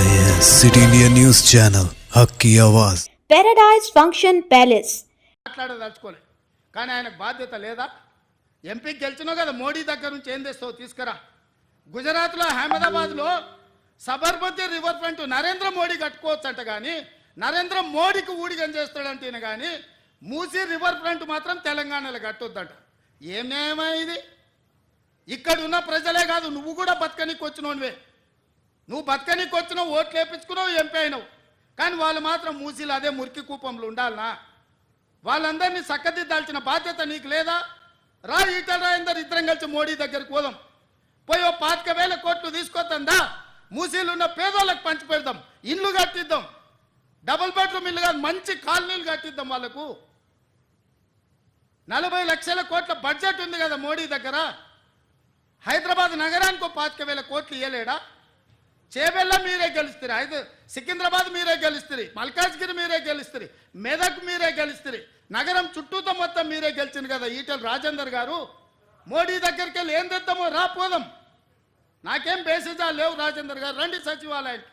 City India news channel हक की आवाज़ पैराडाइज फंक्शन पैलेस మాట్లాడదలుచుకోలే కానీ ఆయనకు బాధ్యత లేదా? ఎంపీకి గెలిచినావు కదా, మోడీ దగ్గర నుంచి ఏం తెస్తావు తీసుకురా. గుజరాత్లో అహ్మదాబాద్లో సబర్మతి రివర్ ఫ్రంట్ నరేంద్ర మోడీ కట్టుకోవచ్చంట, కానీ నరేంద్ర మోడీకి ఊడిగం చేస్తాడంటే కానీ మూసీ రివర్ ఫ్రంట్ మాత్రం తెలంగాణలో కట్టొద్దంట. ఏం న్యాయమా ఇది? ఇక్కడ ఉన్న ప్రజలే కాదు, నువ్వు కూడా బతకనికి వచ్చినోనివే. నువ్వు బతకనికి వచ్చినావు, ఓట్లు వేయించుకున్నావు, ఎంపీ అయినావు. కానీ వాళ్ళు మాత్రం మూసీలు అదే మురికి కూపంలో ఉండాలనా? వాళ్ళందరినీ చక్కదిద్దాల్సిన బాధ్యత నీకు లేదా? రా, ఈటల రాజేందర్ ఇద్దరం కలిసి మోడీ దగ్గరికి పోదాం. పోయి 25,000 కోట్లు తీసుకొద్దా, మూసీలు ఉన్న పేదోళ్ళకి పంచి పెడదాం, ఇల్లు కట్టిద్దాం, డబుల్ బెడ్రూమ్ ఇల్లు కాదు మంచి కాలనీలు కట్టిద్దాం. వాళ్ళకు 40 లక్షల కోట్ల బడ్జెట్ ఉంది కదా మోడీ దగ్గర. హైదరాబాద్ నగరానికి 25,000 కోట్లు ఇవ్వలేడా? చేబెల్ల మీరే గెలుస్తారు, సికింద్రాబాద్ మీరే గెలుస్తారు, మల్కాజ్గిరి మీరే గెలుస్తారు, మెదక్ మీరే గెలుస్తారు, నగరం చుట్టూతో మొత్తం మీరే గెలిచింది కదా ఈటల రాజేందర్ గారు. మోడీ దగ్గరికి వెళ్ళి ఏం తెద్దామో రా పోదాం. నాకేం బేసిజాలు లేవు రాజేందర్ గారు, రండి సచివాలయానికి.